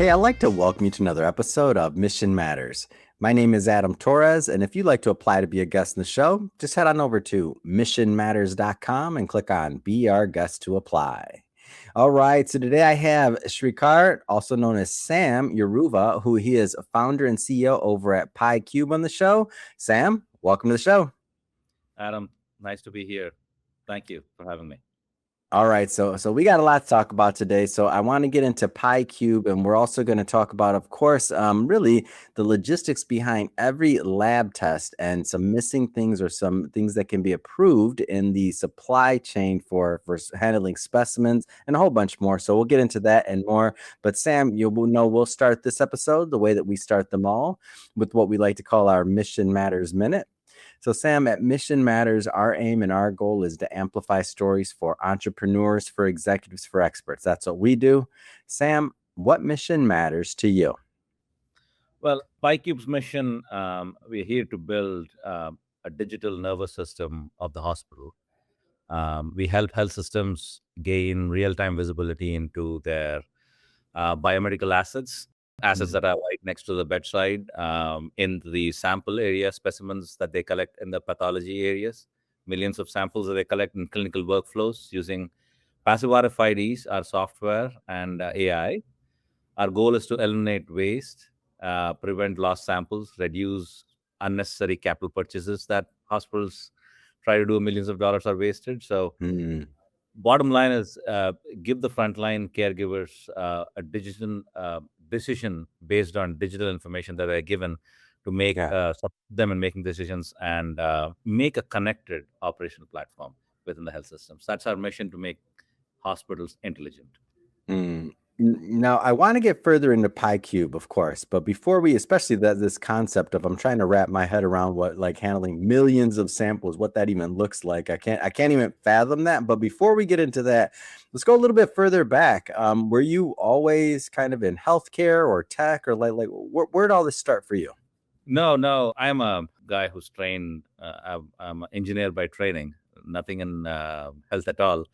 Hey, I'd like to welcome you to another episode of Mission Matters. My name is Adam Torres, and if you'd like to apply to be a guest in the show, just head on over to missionmatters.com and click on Be Our Guest to apply. All right, so today I have Srikar, also known as Sam Yeruva, who he is a founder and CEO over at PYCUBE on the show. Sam, welcome to the show. Adam, nice to be here. Thank you for having me. All right, so we got a lot to talk about today. So I want to get into PyCube, and we're also going to talk about, of course, really the logistics behind every lab test and some missing things or some things that can be approved in the supply chain for handling specimens and a whole bunch more. So we'll get into that and more. But Sam, you will know we'll start this episode the way that we start them all with what we like to call our Mission Matters Minute. So, Sam, at Mission Matters, our aim and our goal is to amplify stories for entrepreneurs, for executives, for experts. That's what we do. Sam, what mission matters to you? Well, PyCube's mission, we're here to build a digital nervous system of the hospital. We help health systems gain real-time visibility into their biomedical assets that are right next to the bedside, in the sample area, specimens that they collect in the pathology areas, millions of samples that they collect in clinical workflows using passive RFIDs, our software, and AI. Our goal is to eliminate waste, prevent lost samples, reduce unnecessary capital purchases that hospitals try to do. Millions of dollars are wasted. So bottom line is give the frontline caregivers a digital decision based on digital information that they're given to make support them in making decisions and make a connected operational platform within the health systems. That's our mission, to make hospitals intelligent. Now, I want to get further into PyCube, of course, but before we, especially this concept of, I'm trying to wrap my head around what, like, handling millions of samples, what that even looks like. I can't even fathom that. But before we get into that, let's go a little bit further back. Were you always kind of in healthcare or tech, or like where did all this start for you? No, I'm a guy who's trained. I'm an engineer by training, nothing in health at all.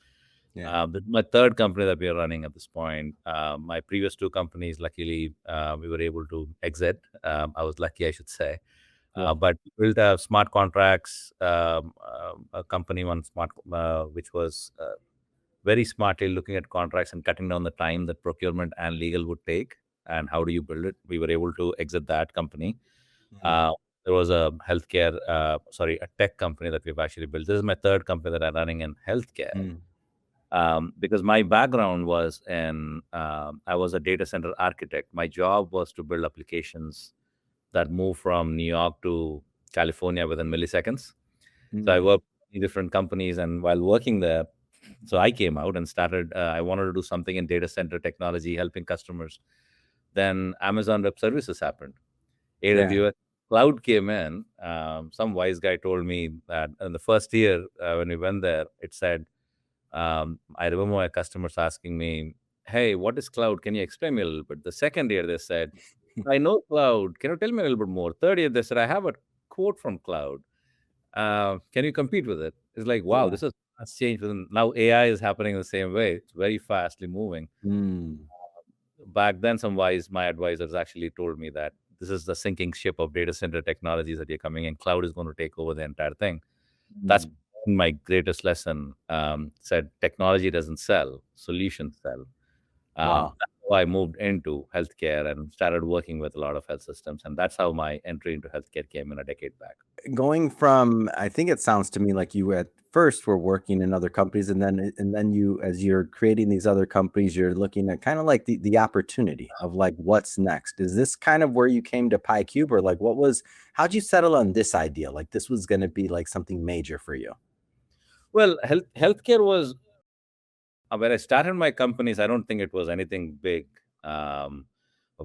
My third company that we are running at this point. My previous two companies, luckily, we were able to exit. I was lucky, I should say. But we built a smart contracts, a company, which was very smartly looking at contracts and cutting down the time that procurement and legal would take. And how do you build it? We were able to exit that company. There was a tech company that we've actually built. This is my third company that I'm running in healthcare. Because my background was I was a data center architect. My job was to build applications that move from New York to California within milliseconds. So I worked in different companies, and while working there, so I came out and started, I wanted to do something in data center technology, helping customers. Then Amazon Web Services happened. AWS Cloud came in. Some wise guy told me that in the first year, when we went there, it said, I remember my customers asking me, hey, what is cloud? Can you explain me a little bit? The second year they said, I know cloud. Can you tell me a little bit more? Third year they said, I have a quote from cloud. Can you compete with it? It's like, wow, this has changed. Now AI is happening the same way. It's very fastly moving. Back then, my advisors actually told me that this is the sinking ship of data center technologies that you're coming in. Cloud is going to take over the entire thing. That's my greatest lesson. Said technology doesn't sell, solutions sell. That's how I moved into healthcare and started working with a lot of health systems, and that's how my entry into healthcare came in a decade back. Going from, I think it sounds to me like you at first were working in other companies, and then you, as you're creating these other companies, you're looking at kind of like the opportunity of like what's next. Is this kind of where you came to PyCube, or like how'd you settle on this idea? Like this was going to be like something major for you? Well, healthcare was, when I started my companies, I don't think it was anything big, of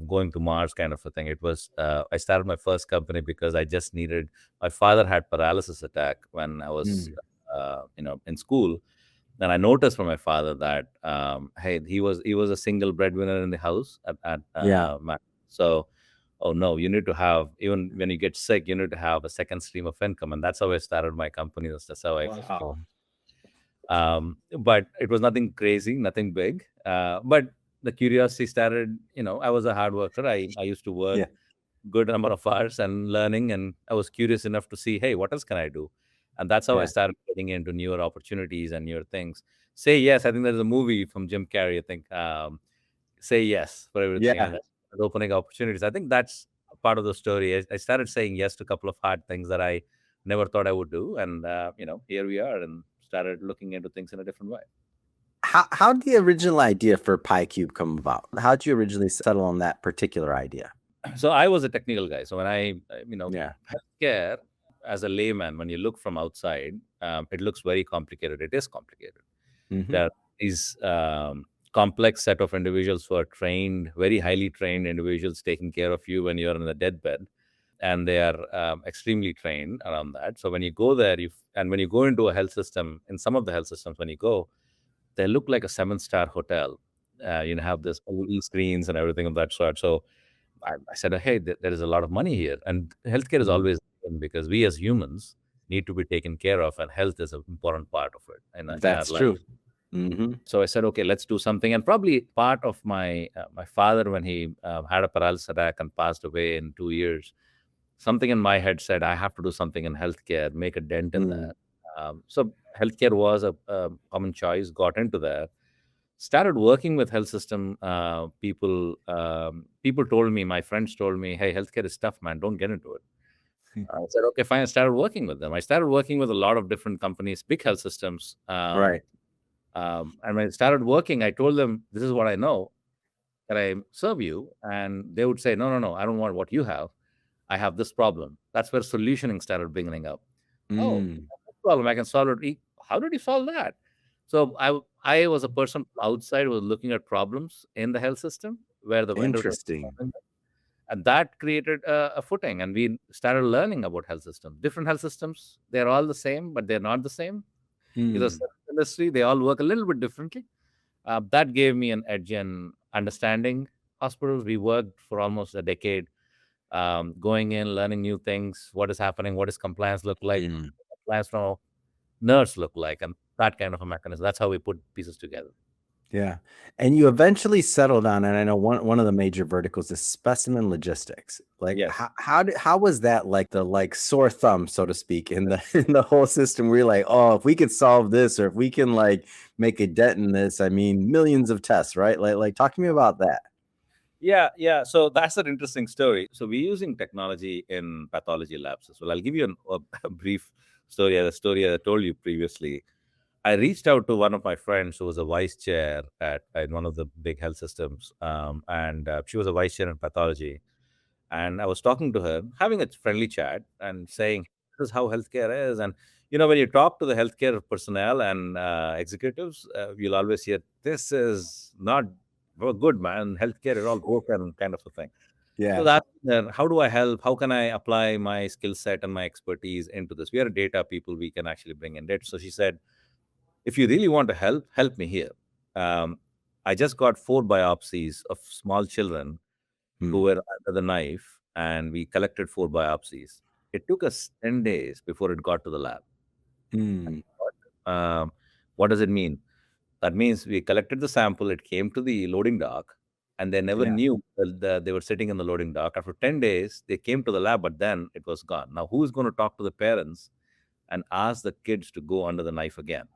going to Mars kind of a thing. It was, I started my first company because I just needed, my father had paralysis attack when I was, in school. Then I noticed from my father that, hey, he was a single breadwinner in the house so, oh no, you need to have, even when you get sick, you need to have a second stream of income. And that's how I started my company. That's how but it was nothing crazy, nothing big. But the curiosity started. I was a hard worker. I used to work Yeah. good number of hours and learning, and I was curious enough to see, hey, what else can I do? And that's how I Yeah. started getting into newer opportunities and newer things. Say yes. I think there's a movie from Jim Carrey, I think, say yes for everything, and Yeah. that's opening opportunities. I think that's a part of the story. I started saying yes to a couple of hard things that I never thought I would do, and here we are, and started looking into things in a different way. How did the original idea for PyCube come about? How did you originally settle on that particular idea? So I was a technical guy. So when Yeah. healthcare, as a layman, when you look from outside, it looks very complicated. It is complicated. Hmm. There is complex set of individuals who are trained, very highly trained individuals taking care of you when you're in the deathbed, and they are extremely trained around that. So when you go there, and when you go into a health system, in some of the health systems, when you go, they look like a 7-star hotel. Have this LED screens and everything of that sort. So I said, hey, there is a lot of money here, and healthcare is Hmm. always important because we as humans need to be taken care of, and health is an important part of it in our That's life. true. Hmm. So I said, okay, let's do something. And probably part of my father, when he had a paralysis attack and passed away in 2 years, something in my head said, I have to do something in healthcare, make a dent in Mm. that. So healthcare was a common choice, got into that, started working with health system people. People told me, my friends told me, hey, healthcare is tough, man, don't get into it. I said, okay, fine. I started working with them. I started working with a lot of different companies, big health systems. Right. And when I started working, I told them, this is what I know. Can I serve you? And they would say, no, no, no, I don't want what you have. I have this problem. That's where solutioning started beginning up. Oh, Mm. no problem. I can solve it. How did you solve that? So I was a person outside who was looking at problems in the health system where the vendors were Interesting. solving them. And that created a footing. And we started learning about health systems. Different health systems, they're all the same, but they're not the same. Because Mm. service industry, they all work a little bit differently. That gave me an edge in understanding hospitals. We worked for almost a decade, going in, learning new things. What is happening? What does compliance look like? Mm. Compliance from a nurse look like? And that kind of a mechanism. That's how we put pieces together. Yeah. And you eventually settled on, and I know one of the major verticals is specimen logistics. Like Yes. how was that like the sore thumb, so to speak, in the in the whole system where you're like, oh, if we could solve this, or if we can like make a dent in this, I mean, millions of tests, right? Like talk to me about that. Yeah, yeah. So that's an interesting story. So we're using technology in pathology labs as well. I'll give you a brief story, a story I told you previously. I reached out to one of my friends who was a vice chair at one of the big health systems, and she was a vice chair in pathology. And I was talking to her, having a friendly chat, and saying, "This is how healthcare is." And when you talk to the healthcare personnel and executives, you'll always hear, "This is not good, man. Healthcare is all broken," kind of a thing. So Yeah. that how do I help? How can I apply my skill set and my expertise into this? We are data people. We can actually bring in data. So she said, if you really want to help me here. Um, I just got 4 biopsies of small children who Mm. were under the knife, and we collected 4 biopsies. It took us 10 days before it got to the lab. Mm. Um, what does it mean? That means we collected the sample, it came to the loading dock, and they never Yeah. knew that they were sitting in the loading dock. After 10 days, they came to the lab, but then it was gone. Now, who's going to talk to the parents and ask the kids to go under the knife again?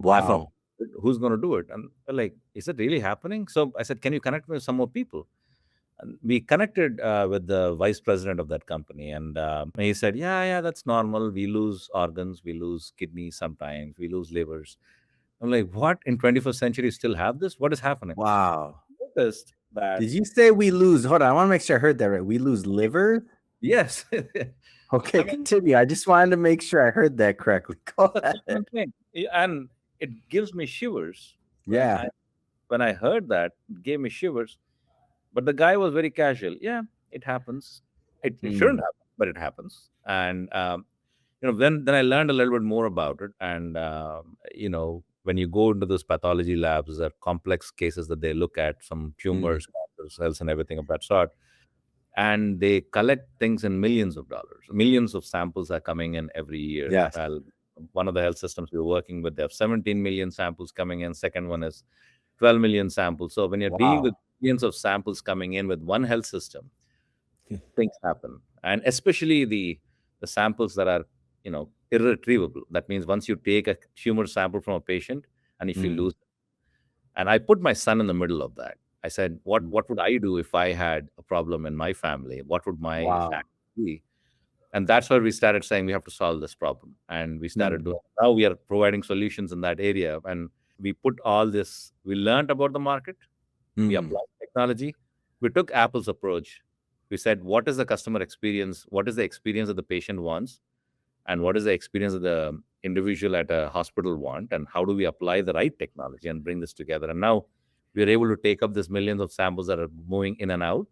I from Wow. who's going to do it? And they're like, is it really happening? So I said, can you connect me with some more people? And we connected with the vice president of that company, and he said, yeah, that's normal. We lose organs, we lose kidneys sometimes, we lose livers. I'm like, what? In 21st century, you still have this? What is happening? Wow. Noticed that, Did you say we lose? Hold on, I want to make sure I heard that right. We lose liver? yes. Okay, I mean, continue. I just wanted to make sure I heard that correctly. Go that's the ahead. same thing. And it gives me shivers when Yeah. I heard that. It gave me shivers. But the guy was very casual. Yeah, it happens. It shouldn't Mm. happen, but it happens. And then I learned a little bit more about it. And when you go into those pathology labs, there are complex cases that they look at, some Mm. tumors, cancer cells, and everything of that sort. And they collect things in millions of dollars. Millions of samples are coming in every year. Yes. Well, one of the health systems we were working with, they have 17 million samples coming in. Second one is 12 million samples. So when you're dealing with Wow. millions of samples coming in with one health system, things happen. And especially the samples that are, irretrievable. That means once you take a tumor sample from a patient and if you Mm, lose, and I put my son in the middle of that. I said, what mm. what would I do if I had a problem in my family? What would my Wow. act be? And that's where we started saying we have to solve this problem. And we started Mm, doing, now we are providing solutions in that area. And we put all this, we learned about the market, we mm. applied technology, we took Apple's approach. We said, what is the customer experience? What is the experience that the patient wants? And what is the experience that the individual at a hospital want? And how do we apply the right technology and bring this together? And now we are able to take up this millions of samples that are moving in and out,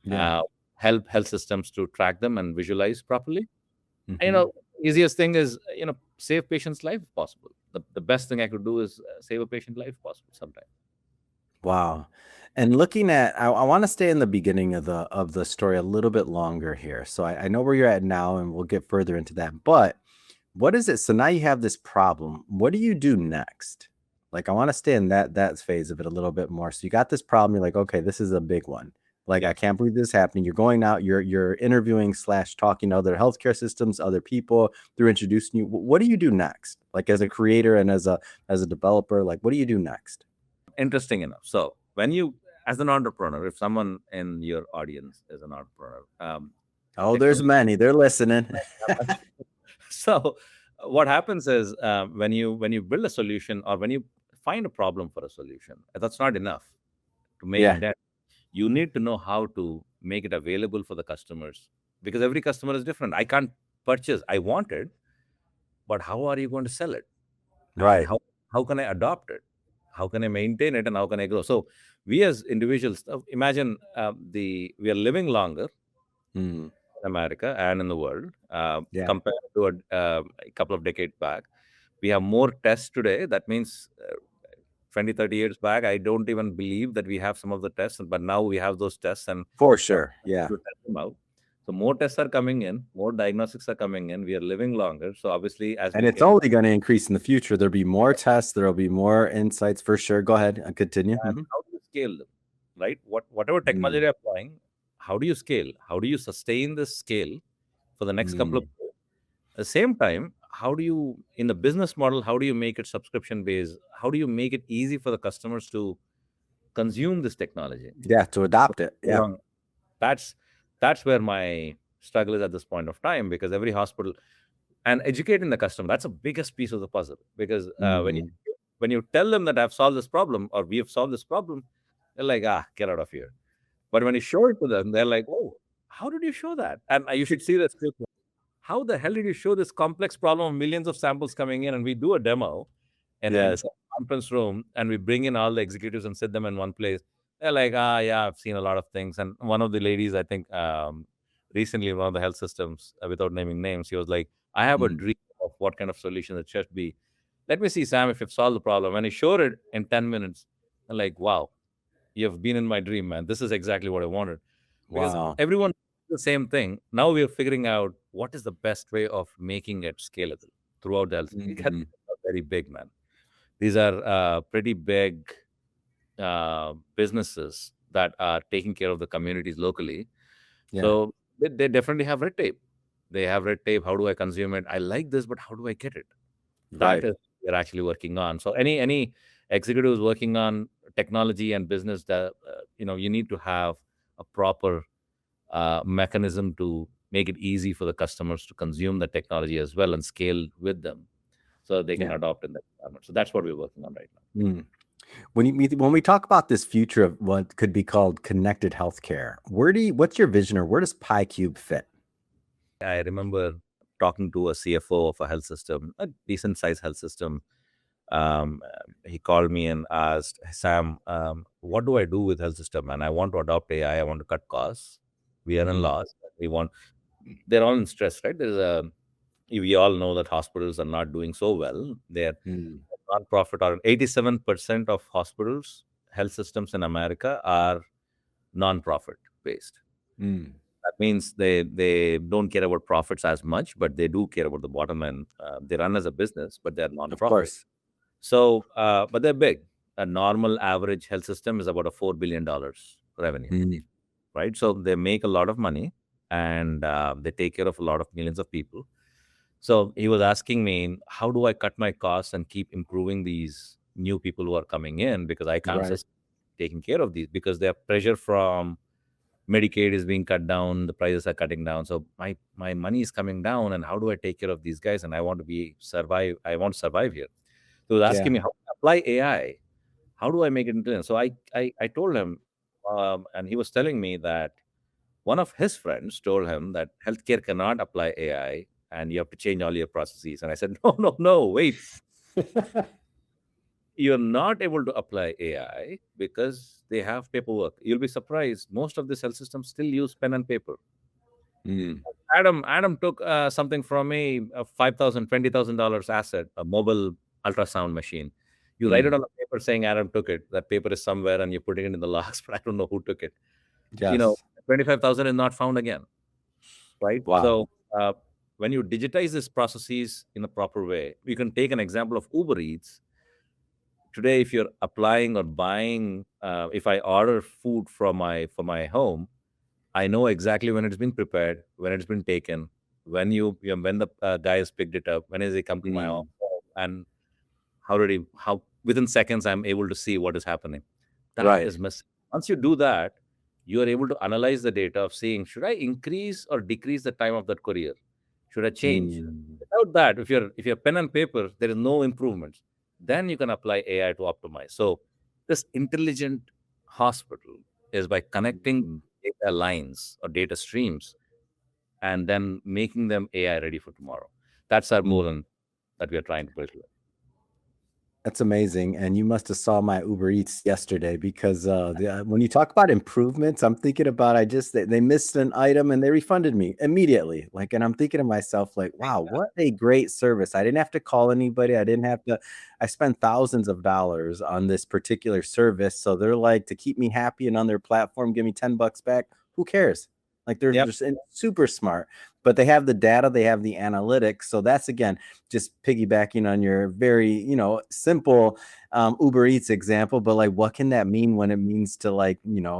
Yeah. uh, help health systems to track them and visualize properly. And, Hmm. easiest thing is, save patient's life if possible. The best thing I could do is save a patient life if possible sometimes. Wow. And looking at, I want to stay in the beginning of the story a little bit longer here. So I know where you're at now, and we'll get further into that. But what is it? So now you have this problem. What do you do next? Like, I want to stay in that phase of it a little bit more. So you got this problem. You're like, okay, this is a big one. Like, Yeah. I can't believe this is happening. You're going out. You're interviewing / talking to other healthcare systems, other people. They're introducing you. What do you do next? Like, as a creator and as a developer, like, what do you do next? Interesting enough. So when you, as an entrepreneur, if someone in your audience is an entrepreneur, Oh, there's technology. many. They're listening. So what happens is, when you build a solution or when you find a problem for a solution, that's not enough to make Yeah. that. You need to know how to make it available for the customers, because every customer is different. I can't purchase. I want it, but how are you going to sell it? And Right. how can I adopt it? How can I maintain it? And how can I grow? So we as individuals, imagine, we are living longer Mm, in America and in the world, yeah. compared to a couple of decades back. We have more tests today. That means 20, 30 years back, I don't even believe that we have some of the tests, but now we have those tests and For we're sure. Yeah. able to test them out. So more tests are coming in, more diagnostics are coming in. We are living longer. So obviously, as And we it's get, only going to increase in the future. There'll be more tests. There'll be more insights for sure. Go ahead and continue. and how do you scale them, right? Whatever technology Mm, you're applying, how do you scale? How do you sustain this scale for the next couple of mm. years? At the same time, how do you, in the business model, how do you make it subscription based? How do you make it easy for the customers to consume this technology? Yeah. To adopt it. Yeah. Wrong. That's where my struggle is at this point of time, because every hospital, and educating the customer, that's the biggest piece of the puzzle. Because Mm, when you tell them that I've solved this problem or we have solved this problem, they're like, get out of here. But when you show it to them, they're like, oh, how did you show that? And you should see this. How the hell did you show this complex problem of millions of samples coming in? And we do a demo in yes. some conference room, and we bring in all the executives and sit them in one place. They're like, yeah, I've seen a lot of things. And one of the ladies, I think, recently, one of the health systems, without naming names, she was like, I have a Mm, dream of what kind of solution it should be. Let me see, Sam, if you've solved the problem. And he showed it in 10 minutes. I'm like, wow, you've been in my dream, man. This is exactly what I wanted. Because wow. everyone does the same thing. Now we are figuring out what is the best way of making it scalable throughout the health. Health Mm, systems are very big, man. These are pretty big businesses that are taking care of the communities locally. yeah. So they definitely have red tape. They have red tape. How do I consume it? I like this, but how do I get it? That Right. is we're actually working on. So any executives working on technology and business, that you need to have a proper mechanism to make it easy for the customers to consume the technology as well and scale with them, so they can Yeah. adopt in that environment. So that's what we're working on right now. Mm. When we talk about this future of what could be called connected healthcare, what's your vision, or where does PyCube fit? I remember talking to a CFO of a health system, a decent sized health system. He called me and asked, Sam, what do I do with health system? And I want to adopt AI. I want to cut costs. We are in Mm, loss. They're all in stress, right? We all know that hospitals are not doing so well. They're mm, non-profit, or 87% of hospitals, health systems in America are non-profit based. mm. That means they don't care about profits as much, but they do care about the bottom line. They run as a business, but they're Of non-profit. course. So, but they're big. a normal average health system is about a $4 billion revenue, Mm, right? So they make a lot of money, and they take care of a lot of millions of people. So he was asking me, how do I cut my costs and keep improving these new people who are coming in, because I can't right. sustain taking care of these, because their pressure from Medicaid is being cut down, the prices are cutting down. So my money is coming down, and how do I take care of these guys? And I want to survive. I want to survive here. So he was Yeah. asking me how to apply AI. How do I make it intelligent? So I told him, and he was telling me that one of his friends told him that healthcare cannot apply AI, and you have to change all your processes. And I said, no, no, no, wait. You're not able to apply AI because they have paperwork. You'll be surprised. Most of these health systems still use pen and paper. Mm, Adam took something from me, a $20,000 asset, a mobile ultrasound machine. You write it mm, on a paper saying Adam took it. That paper is somewhere, and you're putting it in the logs, but I don't know who took it. You know, yes. 25,000 is not found again, right? Wow. So when you digitize these processes in a proper way, you can take an example of Uber Eats. Today, if you're applying or buying, if I order food from my home, I know exactly when it's been prepared, when it's been taken, when the guy has picked it up, when has he come to my home, Mm, and how within seconds I'm able to see what is happening. That right. is missing. Once you do that, you are able to analyze the data of seeing, should I increase or decrease the time of that courier? Should I change? Mm, Without that, if you're pen and paper, there is no improvements. Then you can apply AI to optimize. So this intelligent hospital is by connecting mm, data lines or data streams and then making them AI ready for tomorrow. That's our mm. goal, and that we are trying to build. That's amazing, and you must have saw my Uber Eats yesterday because, when you talk about improvements, I'm thinking about they missed an item and they refunded me immediately, like, and I'm thinking to myself, like, "Wow, what a great service." I didn't have to call anybody, I spent thousands of dollars on this particular service, so they're like, to keep me happy and on their platform, give me 10 bucks back, who cares? Like, they're Yep. just super smart, but they have the data, they have the analytics, so that's, again, just piggybacking on your very, simple Uber Eats example, but like, what can that mean when it means to, like,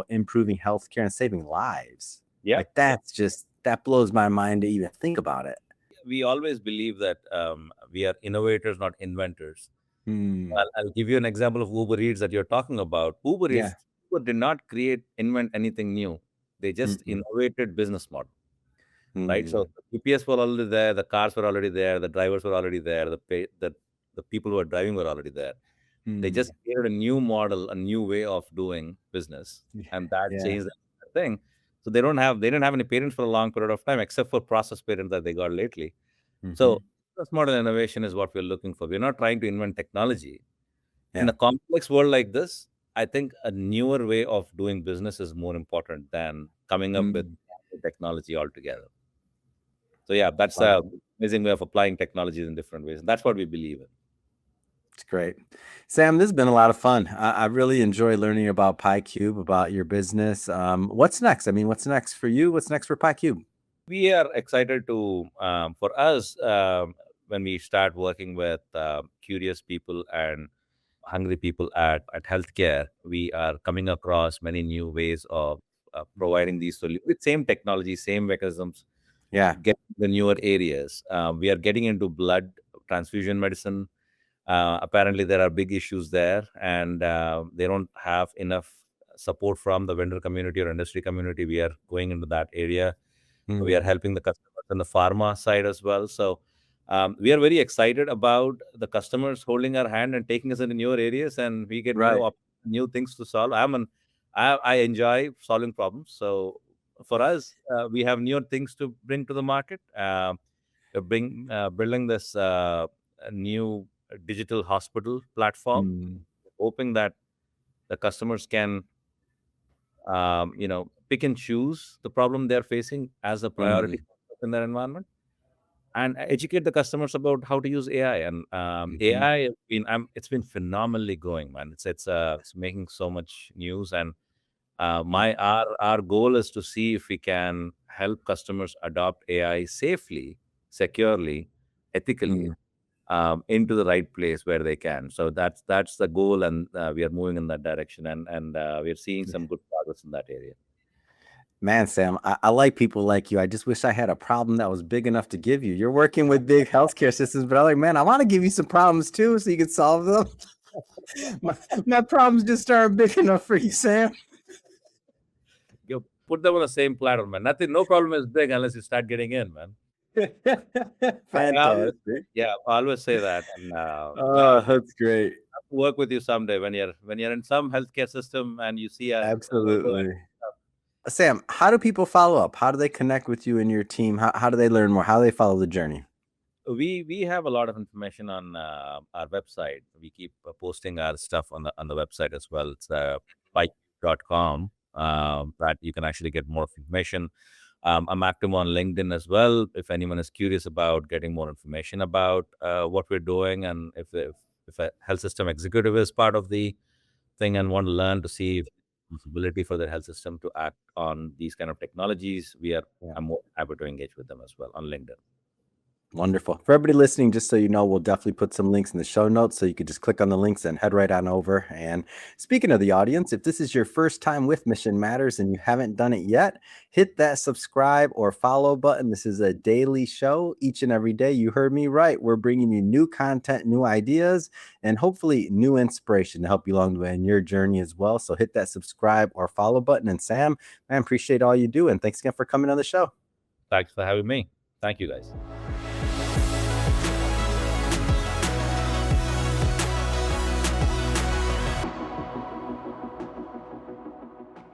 improving healthcare and saving lives? Yep. Like, that blows my mind to even think about it. We always believe that we are innovators, not inventors. Hmm. I'll give you an example of Uber Eats that you're talking about. Uber Yeah. Eats, Uber did not invent anything new. They just Mm-mm. innovated business model, right? So Mm. the GPS were already there, the cars were already there, the drivers were already there, the people who were driving were already there. They Mm. just created a new model, a new way of doing business, and that Yeah. changed the thing. So they didn't have any parents for a long period of time, except for process parents that they got lately. Mm-hmm. So business model innovation is what we're looking for. We're not trying to invent technology. In Yeah. a complex world like this, I think a newer way of doing business is more important than coming up with Mm. technology altogether. So yeah, that's Wow. a amazing way of applying technologies in different ways. That's what we believe in. It's great. Sam, this has been a lot of fun. I really enjoy learning about PyCube, about your business. What's next? I mean, what's next for you? What's next for PyCube? We are excited to, for us, when we start working with curious people and hungry people at healthcare, we are coming across many new ways of providing these solutions with same technology, same mechanisms, Yeah. get the newer areas. We are getting into blood transfusion medicine. Apparently, there are big issues there, and they don't have enough support from the vendor community or industry community. We are going into that area. We are Mm. helping the customers on the pharma side as well. So we are very excited about the customers holding our hand and taking us into newer areas, and we get Right. new things to solve. I enjoy solving problems. So for us, we have newer things to bring to the market. Building this new digital hospital platform, Mm. hoping that the customers can pick and choose the problem they're facing as a priority Mm. in their environment, and educate the customers about how to use AI. And Mhm. AI has been, it's been phenomenally going, man. It's making so much news, and Mm. our goal is to see if we can help customers adopt AI safely, securely, ethically, Mm. into the right place where they can. So that's the goal, and we are moving in that direction, and we are seeing some good progress in that area. Man, Sam, I like people like you. I just wish I had a problem that was big enough to give you. You're working with big healthcare systems, but I'm like, man, I want to give you some problems too, so you can solve them. my problems just aren't big enough for you, Sam. You put them on the same platter, man. No problem is big unless you start getting in, man. Fantastic. I always say that. And Oh, that's great. I'll work with you someday when you're in some healthcare system and you see a Absolutely. Sam, how do people follow up? How do they connect with you and your team? How do they learn more? How do they follow the journey? We have a lot of information on our website. We keep posting our stuff on the website as well. It's PYCUBE.com that you can actually get more information. I'm active on LinkedIn as well. If anyone is curious about getting more information about what we're doing, and if a health system executive is part of the thing and want to learn to see if possibility for their health system to act on these kind of technologies, I'm more happy to engage with them as well on LinkedIn. Wonderful. For everybody listening, just so you know, we'll definitely put some links in the show notes, so you could just click on the links and head right on over. And speaking of the audience, if this is your first time with Mission Matters and you haven't done it yet, hit that subscribe or follow button. This is a daily show each and every day. You heard me right. We're bringing you new content, new ideas, and hopefully new inspiration to help you along the way in your journey as well. So hit that subscribe or follow button. And Sam, man, appreciate all you do. And thanks again for coming on the show. Thanks for having me. Thank you, guys.